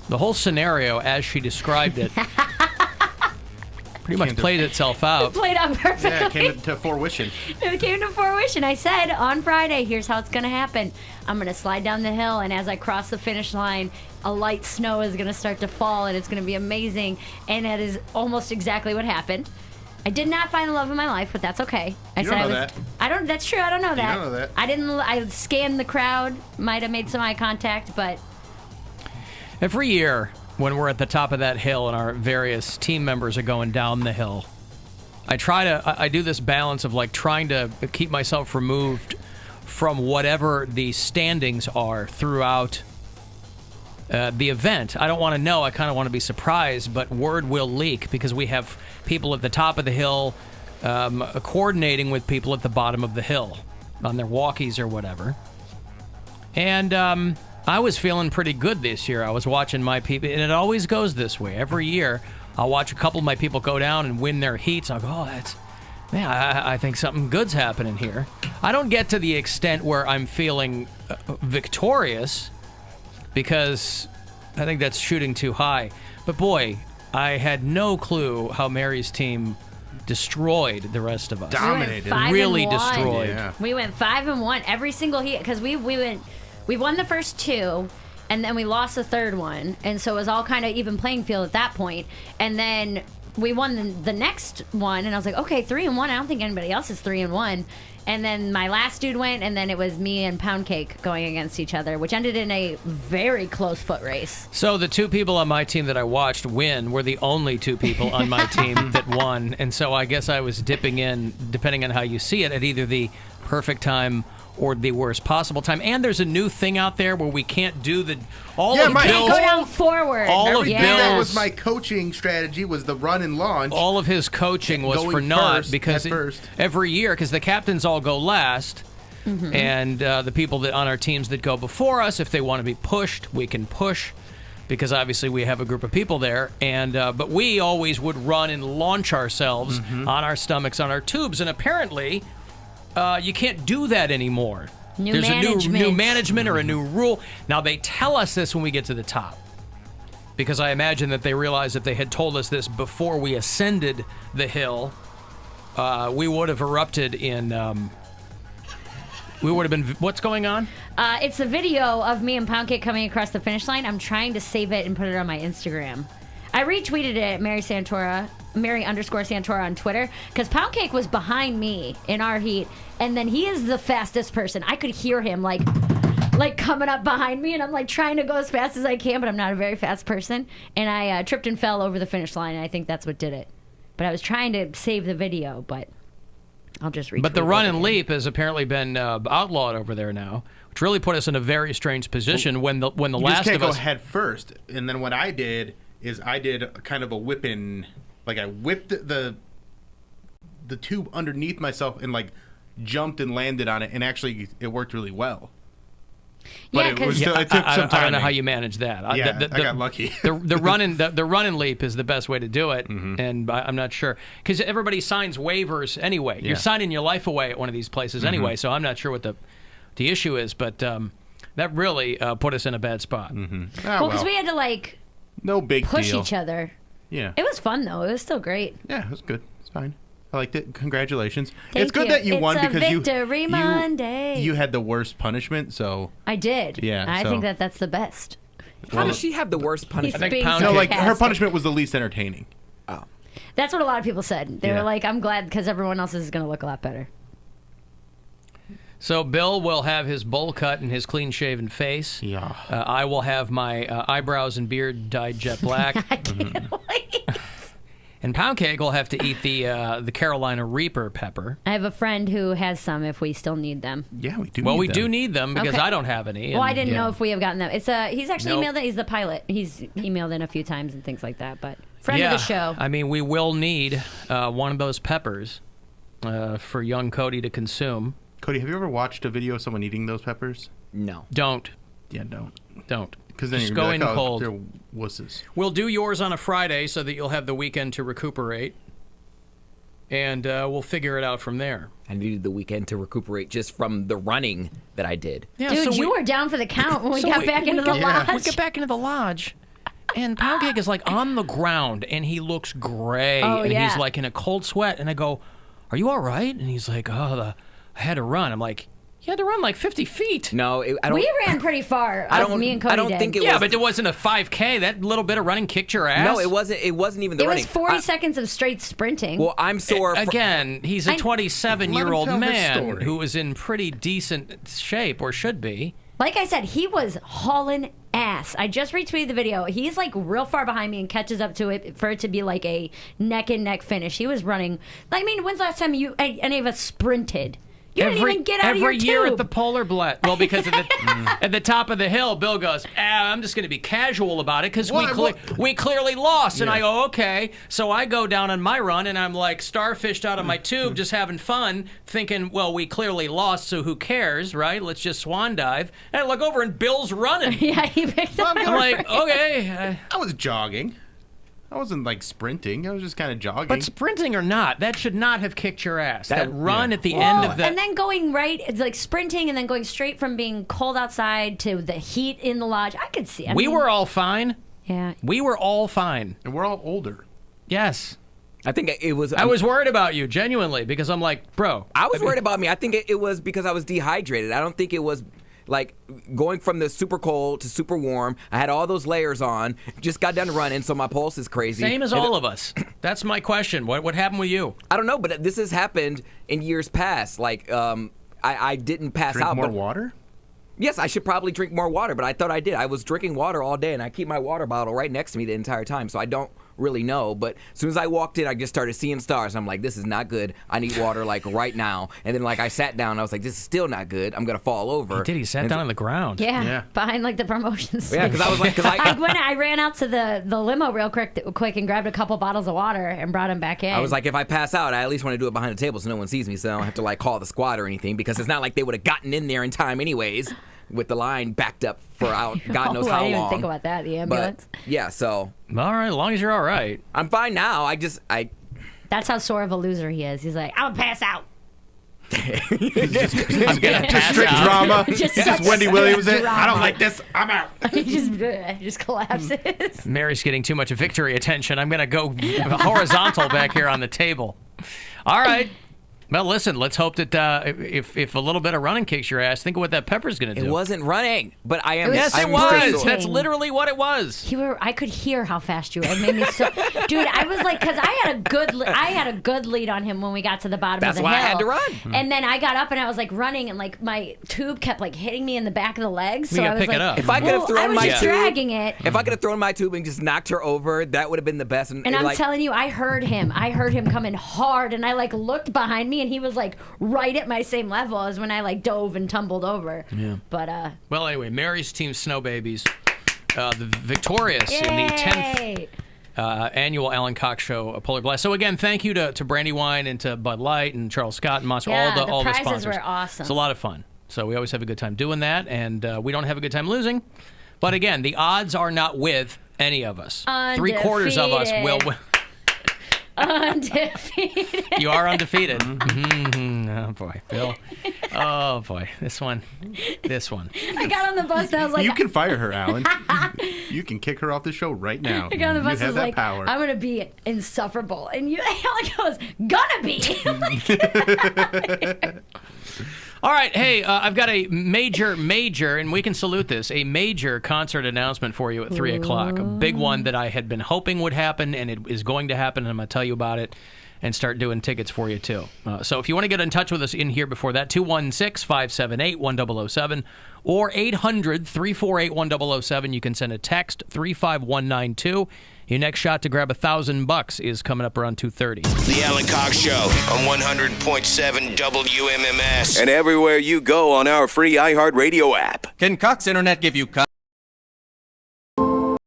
The whole scenario, as she described it, pretty much played itself out. It played out perfectly. Yeah, it came to fruition. It came to fruition. I said on Friday, here's how it's going to happen. I'm going to slide down the hill, and as I cross the finish line, a light snow is going to start to fall, and it's going to be amazing. And that is almost exactly what happened. I did not find the love of my life, but that's okay. You don't know that. That's true. I don't know that. You don't know that. I scanned the crowd, might have made some eye contact, but Every year, when we're at the top of that hill and our various team members are going down the hill, I do this balance of like trying to keep myself removed from whatever the standings are throughout the event. I don't want to know. I kind of want to be surprised, but word will leak because we have people at the top of the hill coordinating with people at the bottom of the hill on their walkies or whatever. And I was feeling pretty good this year. I was watching my people, and it always goes this way. Every year, I'll watch a couple of my people go down and win their heats. I'll go, I think something good's happening here. I don't get to the extent where I'm feeling victorious because I think that's shooting too high. But boy, I had no clue how Mary's team destroyed the rest of us. Dominated. Really destroyed. Yeah. We went 5-1 every single heat because we won the first two, and then we lost the third one, and so it was all kind of even playing field at that point. And then we won the next one, and I was like, okay, 3-1. I don't think anybody else is 3-1. And then my last dude went, and then it was me and Poundcake going against each other, which ended in a very close foot race. So the two people on my team that I watched win were the only two people on my team that won. And so I guess I was dipping in, depending on how you see it, at either the perfect time or the worst possible time. And there's a new thing out there where we can't do Go down forward. Everything that was my coaching strategy was the run and launch. All of his coaching was for naught because every year, because the captains all go last, and the people that on our teams that go before us, if they want to be pushed, we can push, because obviously we have a group of people there. And but we always would run and launch ourselves on our stomachs, on our tubes, and apparently you can't do that anymore. There's a new management or a new rule. Now, they tell us this when we get to the top, because I imagine that they realized if they had told us this before we ascended the hill, we would have erupted in... we would have been... What's going on? It's a video of me and Poundcake coming across the finish line. I'm trying to save it and put it on my Instagram. I retweeted it at Mary_Santora on Twitter, because Poundcake was behind me in our heat, and then he is the fastest person. I could hear him like coming up behind me, and I'm like trying to go as fast as I can, but I'm not a very fast person, and I tripped and fell over the finish line, and I think that's what did it. But I was trying to save the video, but I'll just retweet it. But the run and leap has apparently been outlawed over there now, which really put us in a very strange position when the last of us... You just can't go head first, and then what I did is I did kind of a whipping, like I whipped the tube underneath myself and like jumped and landed on it, and actually it worked really well. Yeah, because it took some time. I don't know how you manage that. I got lucky. the run and leap is the best way to do it, and I'm not sure because everybody signs waivers anyway. You're signing your life away at one of these places anyway, so I'm not sure what the issue is, but that really put us in a bad spot. Well, because we had to no big push deal. each other. Yeah. It was fun, though. It was still great. Yeah, it was good. It's fine. I liked it. Congratulations. It's good that you won because Victory Monday. You had the worst punishment, so... I did. Yeah. I think that's the best. How does she have the worst punishment? I think her punishment was the least entertaining. Oh. That's what a lot of people said. They were like, I'm glad because everyone else is going to look a lot better. So Bill will have his bowl cut and his clean-shaven face. Yeah. I will have my eyebrows and beard dyed jet black. I can't wait. And Poundcake will have to eat the Carolina Reaper pepper. I have a friend who has some if we still need them. Yeah, we do. Well, we do need them because Okay. I don't have any. Well, I didn't know if we have gotten them. It's he's actually Nope. emailed it. He's the pilot. He's emailed in a few times and things like that. But friend of the show. I mean, we will need one of those peppers for young Cody to consume. Cody, have you ever watched a video of someone eating those peppers? No. Don't. Yeah, don't. Because then just you're go gonna in be like, cold. They're wusses. We'll do yours on a Friday so that you'll have the weekend to recuperate. And we'll figure it out from there. I needed the weekend to recuperate just from the running that I did. Yeah, Dude, so you were down for the count when we got back into the lodge. We get back into the lodge. And Poundcake is like on the ground, and he looks gray, Oh, and yeah. he's like in a cold sweat. And I go, "Are you all right?" And he's like, "I had to run." I'm like, "You had to run like 50 feet." No, I don't. We ran pretty far. Me and Cody I don't did. think it Yeah, was. but it wasn't a 5K. That little bit of running kicked your ass. No, it wasn't. It wasn't even the It running. was 40 seconds of straight sprinting. Well, I'm sore. Again, he's a I- 27-year-old Let him tell his man story. who is in pretty decent shape, or should be. Like I said, he was hauling ass. I just retweeted the video. He's like real far behind me and catches up to it for it to be like a neck and neck finish. He was running. I mean, when's the last time any of us sprinted? You didn't even get out of your every year tube. at the Polar Blast. Well, because at the top of the hill, Bill goes, I'm just going to be casual about it because we clearly lost. And I go, okay. So I go down on my run, and I'm like starfished out of my tube, just having fun, thinking, well, we clearly lost, so who cares, right? Let's just swan dive. And I look over, and Bill's running. Yeah, he picked up. I'm like, okay. I was jogging. I wasn't like sprinting. I was just kind of jogging. But sprinting or not, that should not have kicked your ass. That run at the end of the... And then going right, it's like sprinting, and then going straight from being cold outside to the heat in the lodge. I could see. We were all fine. Yeah. We were all fine. and we're all older. Yes. I think it was. I was worried about you, genuinely, because I'm like, bro. I was worried about me. I think it was because I was dehydrated. I don't think it was like going from the super cold to super warm. I had all those layers on. Just got done running, so my pulse is crazy. Same as all of us. That's my question. What happened with you? I don't know, but this has happened in years past. Like I didn't pass Drink out. more but water? Yes, I should probably drink more water, but I thought I did. I was drinking water all day, and I keep my water bottle right next to me the entire time, so I don't really know. But as soon as I walked in, I just started seeing stars. I'm like, this is not good. I need water like right now. And then like I sat down, I was like, this is still not good. I'm gonna fall over. He sat down on the ground. Yeah, behind like the promotions. Yeah, because I was like, I ran out to the limo real quick and grabbed a couple bottles of water and brought them back in. I was like, if I pass out, I at least want to do it behind the table so no one sees me, so I don't have to like call the squad or anything, because it's not like they would have gotten in there in time anyways, with the line backed up for out God knows how I didn't long. even think about that. The ambulance. But yeah, so All right, as long as you're all right. I'm fine now. That's how sore of a loser he is. He's like, I'm gonna pass out. I'm gonna pass Strict out. drama. Just This such is Wendy Williams. I drama. don't like this. I'm out. He just collapses. Mary's getting too much victory attention. I'm gonna go horizontal back here on the table. All right. Well, listen. Let's hope that if a little bit of running kicks your ass, think of what that pepper's gonna do. it wasn't running, but I am. It was Yes, it I'm was. still sore. That's literally what it was. I could hear how fast you were. It made me so, dude. I was like, because I had a good lead on him when we got to the bottom That's of the why I hill. had to run. And then I got up and I was like running, and like my tube kept like hitting me in the back of the legs. So You gotta I was pick like, it up. If I could have I thrown was my just tube, dragging it. if I could have thrown my tube and just knocked her over, that would have been the best. And I'm telling you, I heard him coming hard, and I like looked behind me, and he was like right at my same level as when I like dove and tumbled over. Yeah. But Well, anyway, Mary's team Snow Babies, the victorious in the 10th yay! annual Alan Cox Show, Polar Blast. So again, thank you to Brandywine and to Bud Light and Charles Scott and Monster, Yeah, all the prizes sponsors. were awesome. It's a lot of fun. So we always have a good time doing that, and we don't have a good time losing. But again, the odds are not with any of us. 3/4 of us will win. Undefeated. You are undefeated. Oh boy, Bill. Oh boy, this one. I got on the bus and I was like, You can fire her, Alan. You can kick her off the show right now. I got on the bus You and have was that like, power. I'm gonna be insufferable, and Alan goes, gonna be. All right, hey, I've got a major, and we can salute this, a major concert announcement for you at 3 o'clock. A big one that I had been hoping would happen, and it is going to happen, and I'm going to tell you about it and start doing tickets for you, too. So if you want to get in touch with us in here before that, 216-578-1007 or 800-348-1007. You can send a text, 35192. Your next shot to grab $1,000 is coming up around 2:30. The Alan Cox Show on 100.7 WMMS. And everywhere you go on our free iHeartRadio app. Can Cox Internet give you